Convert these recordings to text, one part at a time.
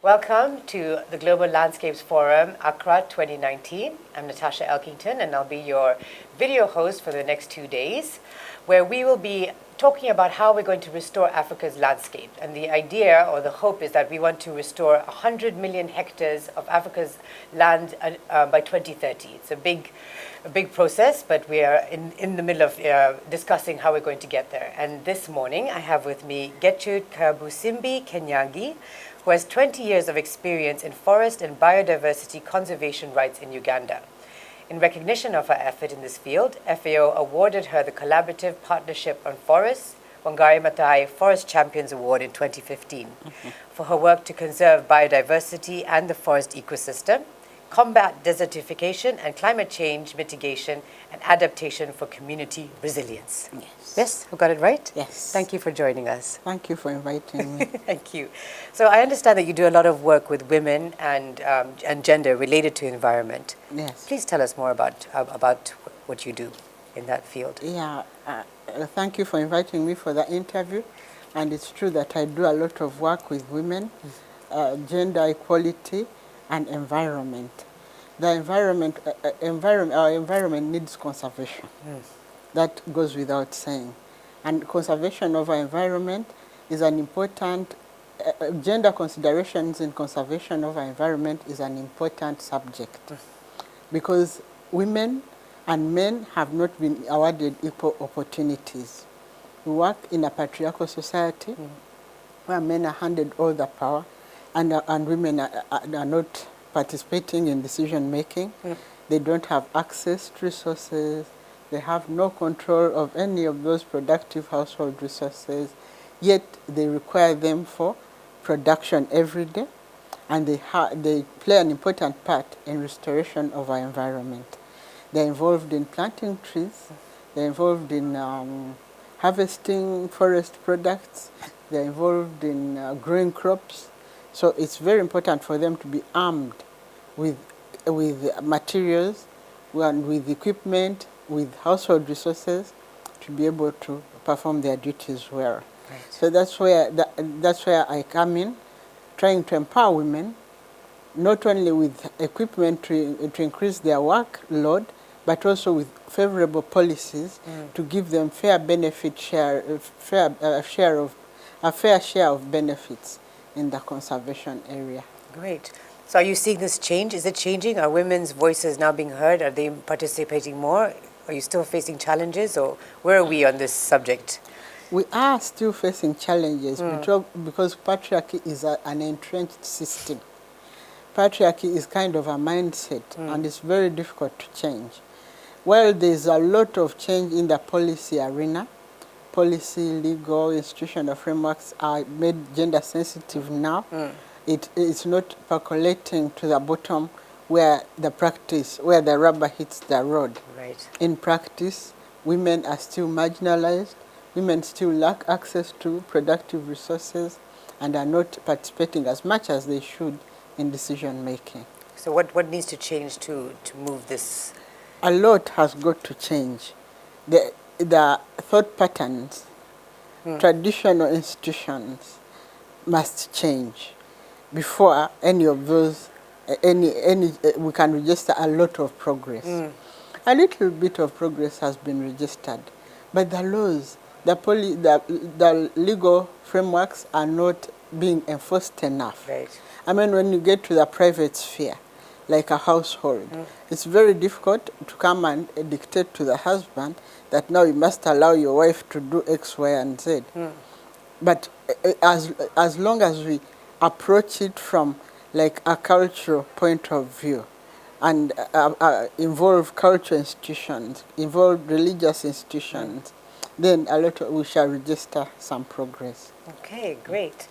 Welcome to the Global Landscapes Forum, Accra 2019. I'm Natasha Elkington, and I'll be your video host for the next 2 days, where we will be talking about how we're going to restore Africa's landscape. And the idea or the hope is that we want to restore 100 million hectares of Africa's land by 2030. It's a big process, but we are in the middle of discussing how we're going to get there. And this morning, I have with me Gertrude Kabusimbi Kenyangi, who has 20 years of experience in forest and biodiversity conservation rights in Uganda. In recognition of her effort in this field, FAO awarded her the Collaborative Partnership on Forests, Wangari Maathai Forest Champions Award in 2015 for her work to conserve biodiversity and the forest ecosystem, combat desertification and climate change mitigation and adaptation for community resilience. Yes, I got it right? Yes. Thank you for joining us. Thank you for inviting me. Thank you. So I understand that you do a lot of work with women and gender related to environment. Yes. Please tell us more about what you do in that field. Yeah, thank you for inviting me for the interview. And it's true that I do a lot of work with women, gender equality, and environment. The our environment needs conservation. That goes without saying. And conservation of our environment is an important, gender considerations in conservation of our environment is an important subject. Because women and men have not been awarded equal opportunities. We work in a patriarchal society where men are handed all the power and women are not participating in decision making. They don't have access to resources. They have no control of any of those productive household resources, yet they require them for production every day, and they play an important part in restoration of our environment. They're involved in planting trees. They're involved in harvesting forest products. They're involved in growing crops. So it's very important for them to be armed with materials and with equipment, with household resources to be able to perform their duties well. Right. So that's where I come in, trying to empower women, not only with equipment to increase their workload, but also with favorable policies to give them fair benefit share, a fair share of benefits in the conservation area. Great. So are you seeing this change? Is it changing? Are women's voices now being heard? Are they participating more? Are you still facing challenges, or where are we on this subject? We are still facing challenges because patriarchy is an entrenched system. Patriarchy is kind of a mindset, and it's very difficult to change. While there's a lot of change in the policy arena, policy, legal, institutional frameworks are made gender sensitive now. It's not percolating to the bottom where the rubber hits the road. Right. In practice, women are still marginalized. Women still lack access to productive resources and are not participating as much as they should in decision making. So what needs to change to move this? A lot has got to change. The thought patterns, traditional institutions must change before any of those, we can register a lot of progress. A little bit of progress has been registered, but the laws, the legal frameworks are not being enforced enough. Right. I mean, when you get to the private sphere, like a household, it's very difficult to come and dictate to the husband that now you must allow your wife to do X, Y, and Z. But as long as we approach it from like a cultural point of view and involve cultural institutions, involve religious institutions, then we shall register some progress. Okay, great.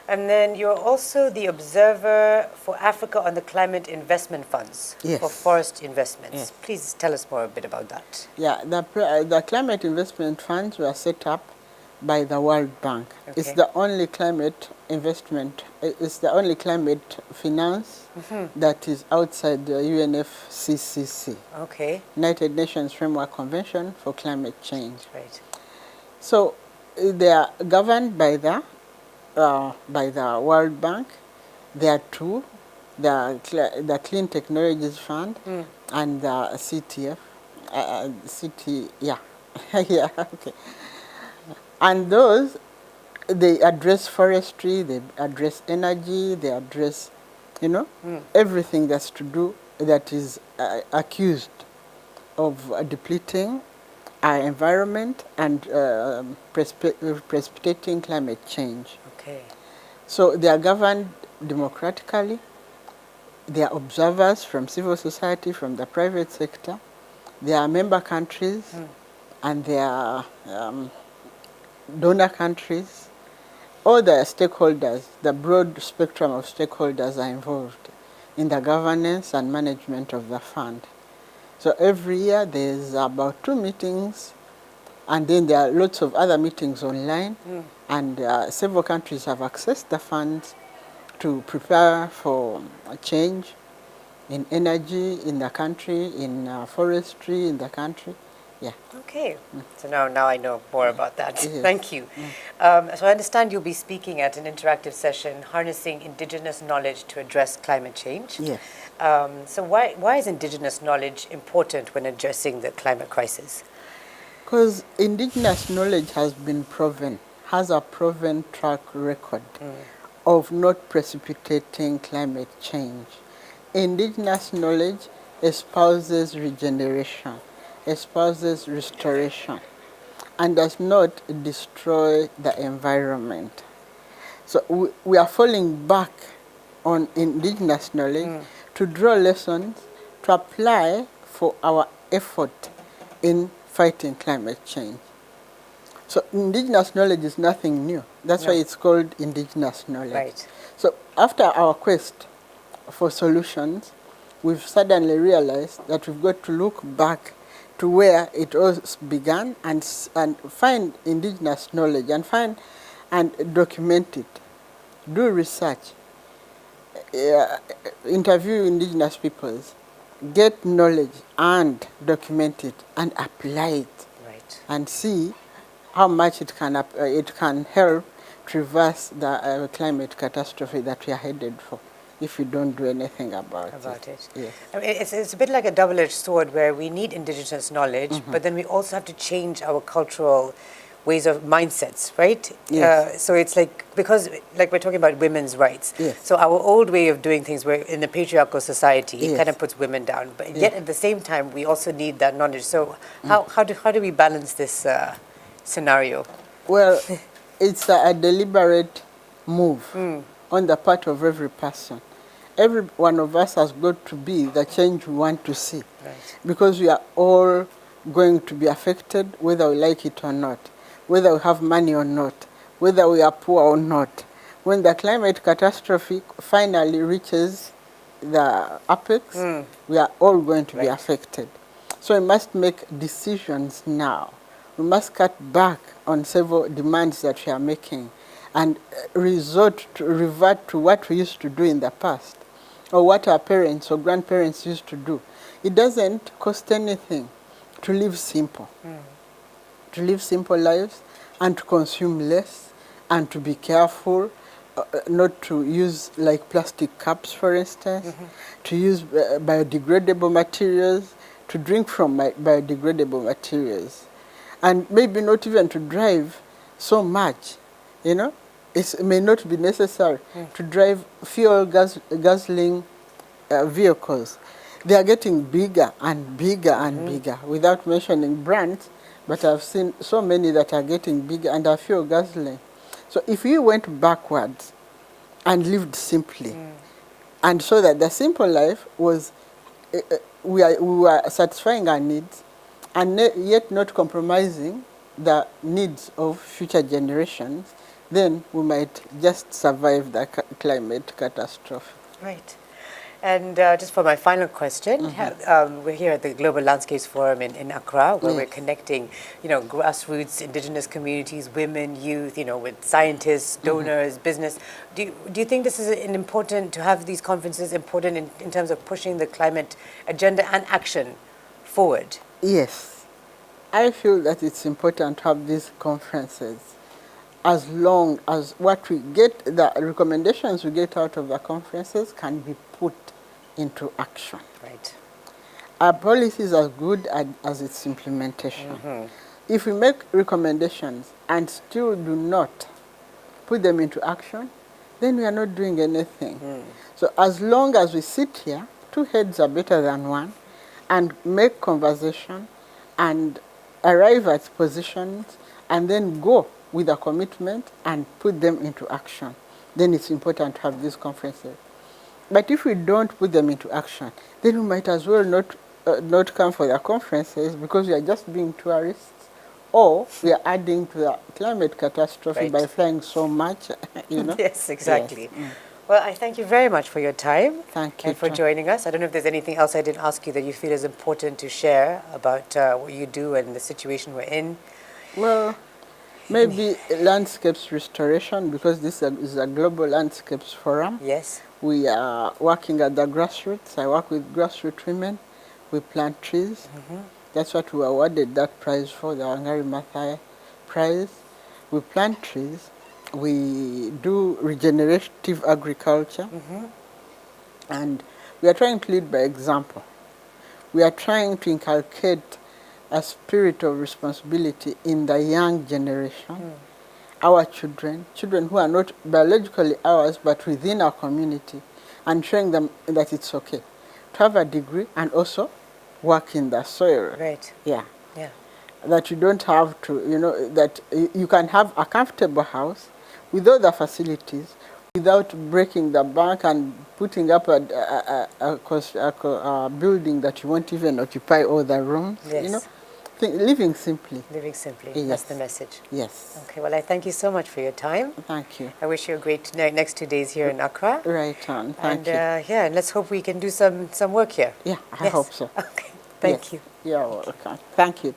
And then you're also the observer for Africa on the climate investment funds for forest investments. Yes. Please tell us more a bit about that. Yeah, the climate investment funds were set up by the World Bank. Okay. It's the only climate investment, it's the only climate finance that is outside the UNFCCC. Okay. United Nations Framework Convention for Climate Change. Right. So they are governed by the World Bank, There are two, the Clean Technologies Fund and the CTF, yeah, yeah, okay. And those, they address forestry, they address energy, they address, everything that's to do, that is accused of depleting our environment and precipitating climate change. Okay. So they are governed democratically. They are observers from civil society, from the private sector. They are member countries and they are donor countries. All the stakeholders, the broad spectrum of stakeholders are involved in the governance and management of the fund. So every year there's about 2 meetings, and then there are lots of other meetings online, and several countries have accessed the funds to prepare for a change in energy in the country, in forestry in the country. Yeah. Okay. So now I know more about that. Yes. Thank you. So I understand you'll be speaking at an interactive session, Harnessing Indigenous Knowledge to Address Climate Change. Yes. So why is indigenous knowledge important when addressing the climate crisis? Because indigenous knowledge has been proven, has a proven track record of not precipitating climate change. Indigenous knowledge espouses regeneration, espouses restoration, and does not destroy the environment. So we are falling back on indigenous knowledge to draw lessons, to apply for our effort in fighting climate change. So indigenous knowledge is nothing new. That's why it's called indigenous knowledge. Right. So after our quest for solutions, we've suddenly realized that we've got to look back to where it all began and find indigenous knowledge and find and document it. Do research, interview indigenous peoples, get knowledge and document it and apply it. Right. And see how much it can help reverse the climate catastrophe that we are headed for if we don't do anything about it. Yes. I mean, it's a bit like a double-edged sword where we need indigenous knowledge, but then we also have to change our cultural ways of mindsets, right? Yes. So it's like, because like we're talking about women's rights. Yes. So our old way of doing things, where in a patriarchal society, it Yes. kind of puts women down. But yet at the same time, we also need that knowledge. So how do we balance this scenario? Well, it's a deliberate move on the part of every person. Every one of us has got to be the change we want to see. Right. Because we are all going to be affected, whether we like it or not, whether we have money or not, whether we are poor or not. When the climate catastrophe finally reaches the apex, we are all going to be affected. So we must make decisions now. We must cut back on several demands that we are making and revert to what we used to do in the past, or what our parents or grandparents used to do. It doesn't cost anything to live simple, to live simple lives and to consume less and to be careful, not to use like plastic cups, for instance, to use biodegradable materials, to drink from biodegradable materials, and maybe not even to drive so much, It may not be necessary to drive guzzling vehicles. They are getting bigger and bigger and bigger, without mentioning brands, but I've seen so many that are getting bigger and are fuel guzzling. So if we went backwards and lived simply, and so that the simple life was, we were satisfying our needs, and yet not compromising the needs of future generations, then we might just survive the climate catastrophe. Right. And just for my final question, we're here at the Global Landscapes Forum in Accra, where we're connecting, grassroots, indigenous communities, women, youth, with scientists, donors, business. Do you think this is important to have these conferences important in terms of pushing the climate agenda and action forward? Yes. I feel that it's important to have these conferences. as long as what we get, the recommendations we get out of the conferences can be put into action. Right. Our policy is as good as its implementation. If we make recommendations and still do not put them into action, then we are not doing anything. So as long as we sit here, two heads are better than one, and make conversation and arrive at positions and then go with a commitment and put them into action, then it's important to have these conferences. But if we don't put them into action, then we might as well not come for the conferences, because we are just being tourists, or we are adding to the climate catastrophe by flying so much, you know. Yes, exactly. Yes. Well, I thank you very much for your time. Thank you. And for joining us. I don't know if there's anything else I didn't ask you that you feel is important to share about what you do and the situation we're in. Well, maybe landscapes restoration, because this is a global landscapes forum. Yes. We are working at the grassroots. I work with grassroots women. We plant trees. That's what we awarded that prize for, the Wangari Maathai Prize. We plant trees. We do regenerative agriculture. And we are trying to lead by example. We are trying to inculcate a spirit of responsibility in the young generation. Our children who are not biologically ours, but within our community, and showing them that it's okay to have a degree and also work in the soil. Right. Yeah. Yeah. That you don't have to, you know, that you can have a comfortable house with all the facilities without breaking the bank and putting up a building that you won't even occupy all the rooms. Yes. You know, living simply. Living simply. Yes. That's the message. Yes. Okay. Well, I thank you so much for your time. Thank you. I wish you a great next 2 days here in Accra. Right on. Thank you. Yeah, and let's hope we can do some work here. Yeah, I hope so. Okay. Thank you. You're welcome. Thank you.